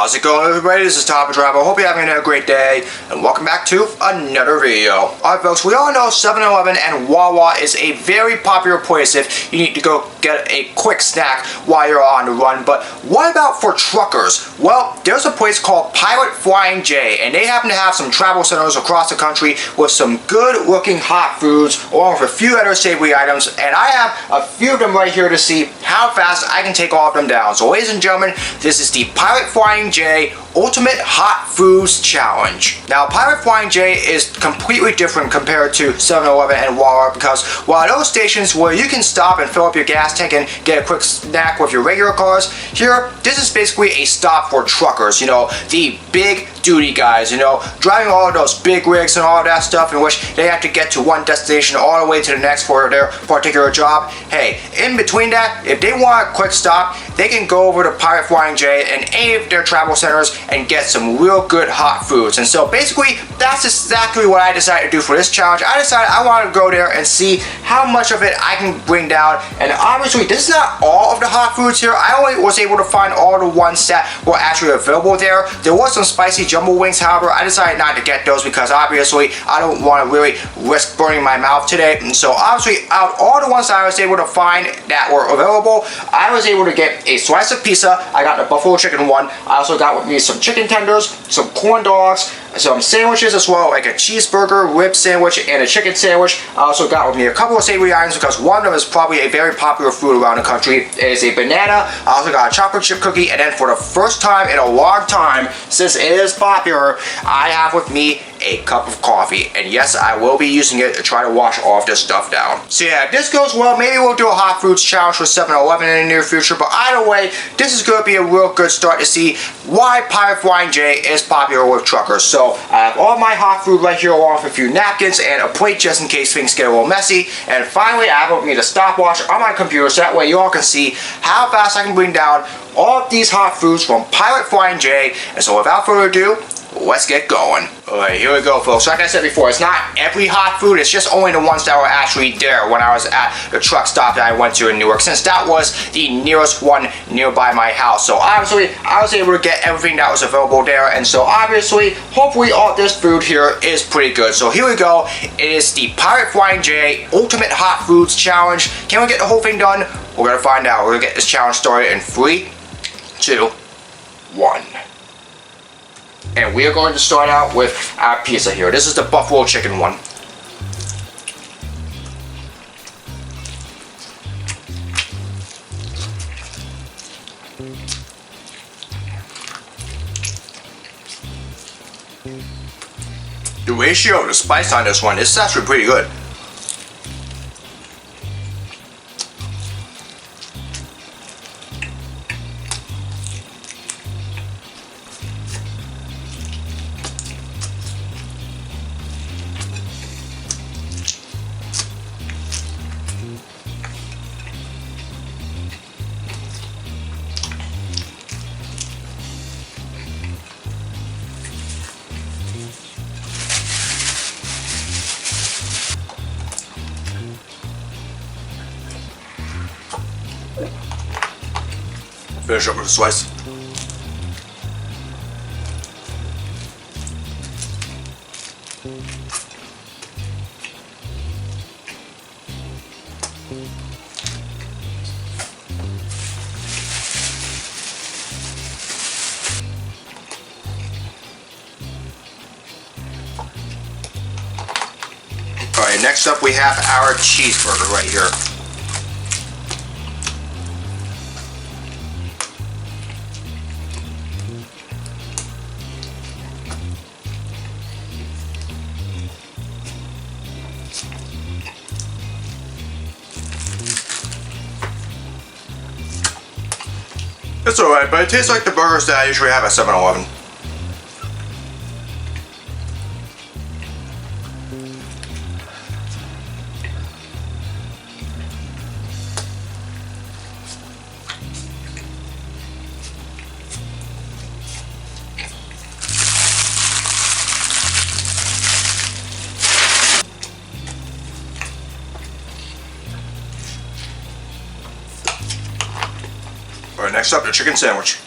How's it going, everybody? This is Top Driver. Hope you're having a great day, and welcome back to another video. Alright folks, we all know 7-Eleven and Wawa is a very popular place if you need to go get a quick snack while you're on the run, but what about for truckers? Well, there's a place called Pilot Flying J, and they happen to have some travel centers across the country with some good looking hot foods, along with a few other savory items, and I have a few of them right here to see how fast I can take all of them down. So ladies and gentlemen, this is the Pilot Flying J Ultimate Hot Foods Challenge. Now, Pilot Flying J is completely different compared to 7-Eleven and Wawa, because while those stations where you can stop and fill up your gas tank and get a quick snack with your regular cars, here, this is basically a stop for truckers, you know, the big duty guys, you know, driving all of those big rigs and all of that stuff in which they have to get to one destination all the way to the next for their particular job. Hey, in between that, if they want a quick stop, they can go over to Pilot Flying J and any of their travel centers and get some real good hot foods. And so basically, that's exactly what I decided to do for this challenge. I decided I wanted to go there and see how much of it I can bring down. And obviously, this is not all of the hot foods here. I only was able to find all the ones that were actually available there. There was some spicy jumbo wings, however, I decided not to get those because obviously I don't want to really risk burning my mouth today. And so obviously, out of all the ones that I was able to find that were available, I was able to get a slice of pizza. I got the buffalo chicken one. I also got with me some chicken tenders, some corn dogs, some sandwiches as well, like a cheeseburger, rib sandwich, and a chicken sandwich. I also got with me a couple of savory items because one of them is probably a very popular food around the country. It is a banana. I also got a chocolate chip cookie, and then for the first time in a long time, since it is popular, I have with me a cup of coffee, and yes, I will be using it to try to wash all of this stuff down. So yeah, if this goes well, maybe we'll do a hot foods challenge for 7-Eleven in the near future, but either way, this is going to be a real good start to see why Pilot Flying J is popular with truckers. So I have all my hot food right here along with a few napkins and a plate just in case things get a little messy, and finally I have with me the stopwatch on my computer so that way you all can see how fast I can bring down all of these hot foods from Pilot Flying J. And so without further ado, let's get going. Alright, here we go, folks. Like I said before, it's not every hot food, it's just only the ones that were actually there when I was at the truck stop that I went to in Newark, since that was the nearest one nearby my house. So obviously, I was able to get everything that was available there, and so obviously, hopefully all this food here is pretty good. So here we go. It is the Pilot Flying J Ultimate Hot Foods Challenge. Can we get the whole thing done? We're gonna find out. We're gonna get this challenge started in 3, 2, 1. And we are going to start out with our pizza here. This is the buffalo chicken one. The ratio, the spice on this one is actually pretty good. Finish up with a slice. Alright, next up we have our cheeseburger right here. It's alright, but it tastes like the burgers that I usually have at 7-Eleven. Alright, next up, the chicken sandwich.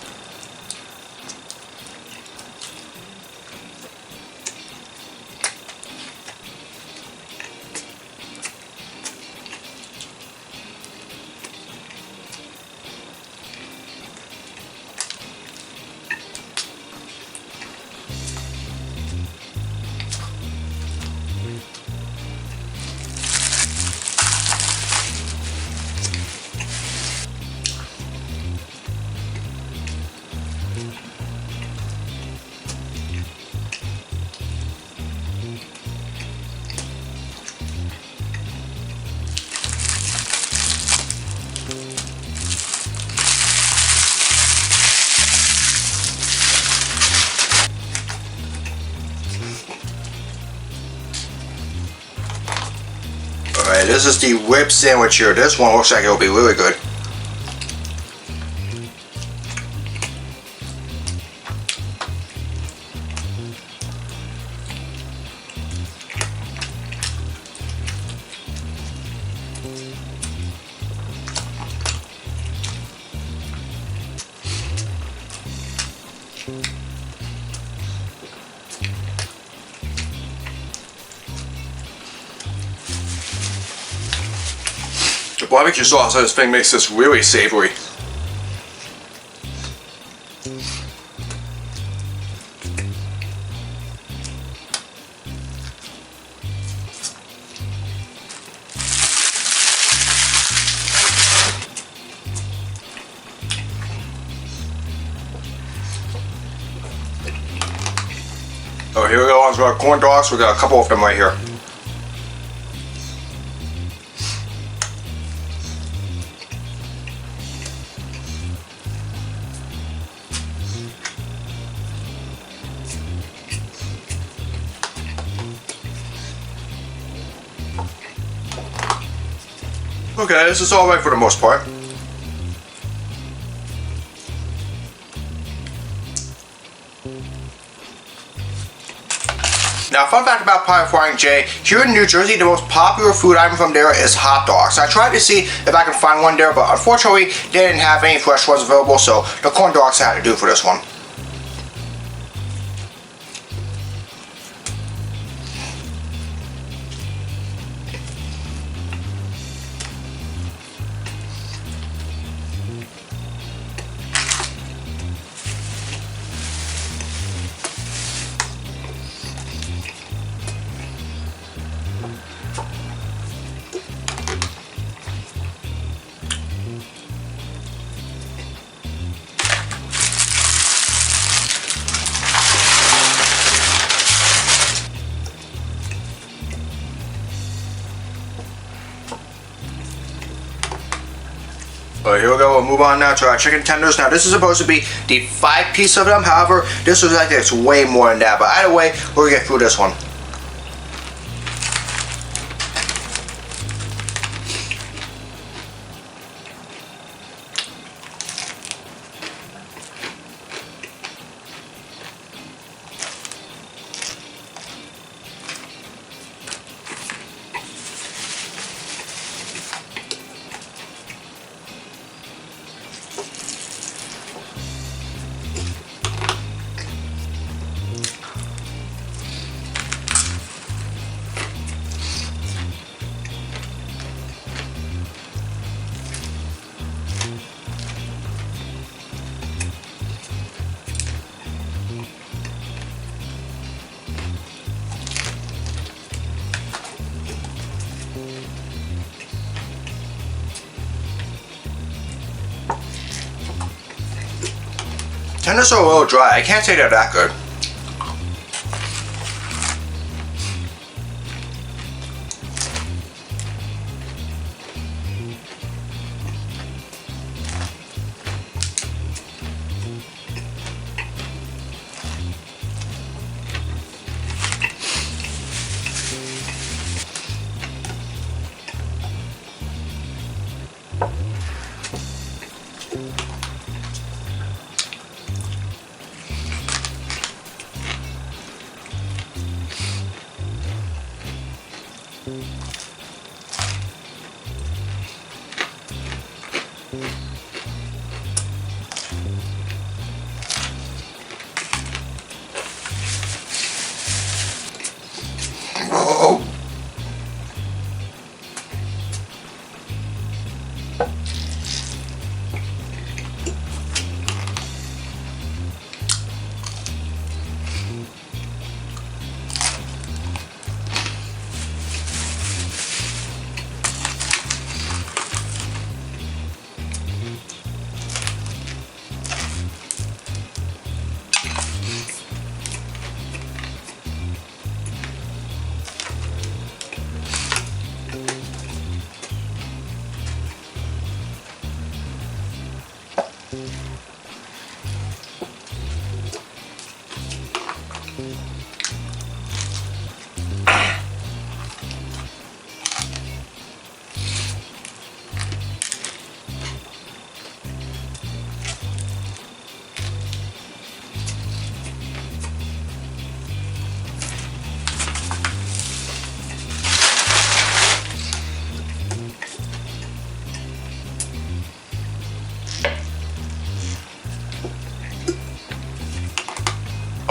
this is the rib sandwich here. This one looks like it'll be really good. The barbecue sauce on this thing makes this really savory. Oh, here we go on to our corn dogs. We got a couple of them right here. Okay, this is all right for the most part. Now, fun fact about Pirate Flying J, here in New Jersey, the most popular food item from there is hot dogs. I tried to see if I could find one there, but unfortunately, they didn't have any fresh ones available, so the corn dogs had to do for this one. Alright, here we go. We'll move on now to our chicken tenders. Now, this is supposed to be the 5-piece of them. However, this was like it's way more than that. But either way, we're gonna get through this one. Tenders are a little dry. I can't say they're that good.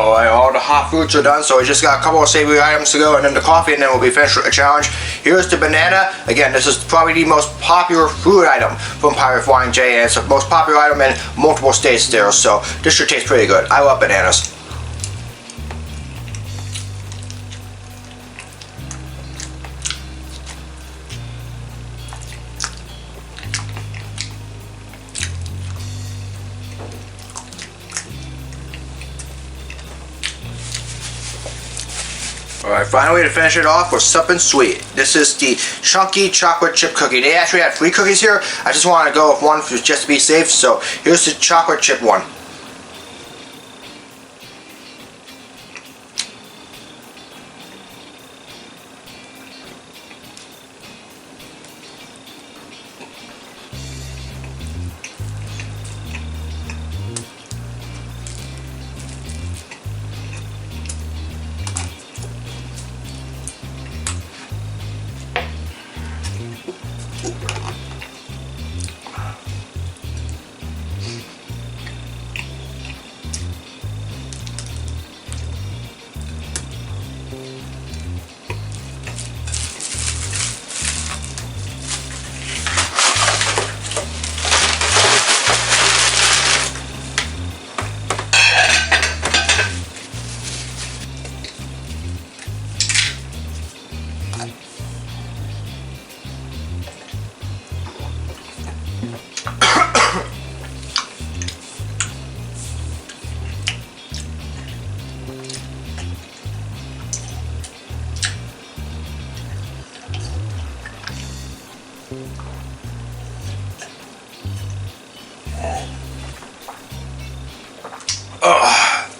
Alright, all the hot foods are done, so we just got a couple of savory items to go, and then the coffee, and then we'll be finished with the challenge. Here's the banana. Again, this is probably the most popular food item from Pirate Flying J, and it's the most popular item in multiple states there, so this should taste pretty good. I love bananas. Alright, finally to finish it off with something sweet. This is the chunky chocolate chip cookie. They actually had 3 cookies here. I just want to go with one just to be safe, so here's the chocolate chip one.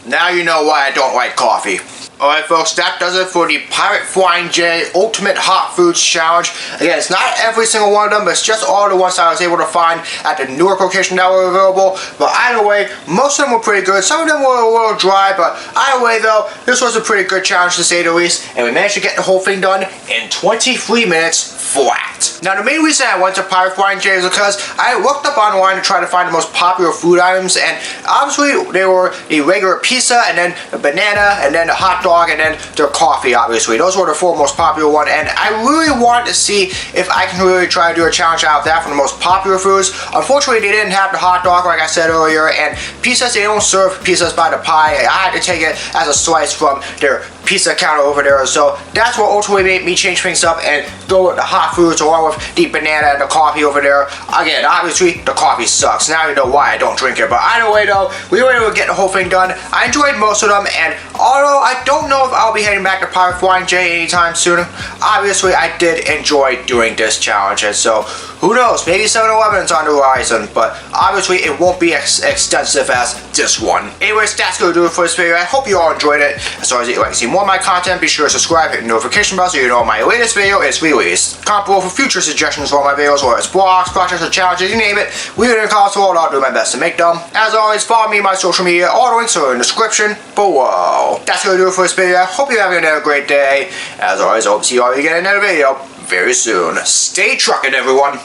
Now you know why I don't like coffee. Alright folks, that does it for the Pirate Flying J Ultimate Hot Foods Challenge. Again, it's not every single one of them, but it's just all the ones I was able to find at the Newark location that were available. But either way, most of them were pretty good. Some of them were a little dry, but either way though, this was a pretty good challenge to say the least. And we managed to get the whole thing done in 23 minutes flat. Now the main reason I went to Pirate Flying J is because I looked up online to try to find the most popular food items, and obviously they were the regular pizza, and then the banana, and then the hot dog, and then their coffee, obviously. Those were the 4 most popular ones, and I really wanted to see if I can really try to do a challenge out of that for the most popular foods. Unfortunately, they didn't have the hot dog, like I said earlier, and pizzas, they don't serve pizzas by the pie. I had to take it as a slice from their pizza counter over there, so that's what ultimately made me change things up and go with the hot foods along with the banana and the coffee over there. Again, obviously the coffee sucks. Now you know why I don't drink it, but either way though, we were able to get the whole thing done. I enjoyed most of them, and although I don't know if I'll be heading back to Pirate Flying J anytime soon, obviously I did enjoy doing this challenge, and so who knows, maybe 7-Eleven's on the horizon, but obviously it won't be as extensive as this one. Anyways, that's going to do it for this video. I hope you all enjoyed it. As always, if you'd like to see more of my content, be sure to subscribe, hit the notification bell so you know when my latest video is released. Comment below for future suggestions for my videos, whether it's blogs, projects, or challenges, you name it. Leave it in the comments below, and I'll do my best to make them. As always, follow me on my social media. All the links are in the description below. That's going to do it for this video. I hope you're having a great day. As always, I hope to see you all again in another video very soon. Stay trucking, everyone.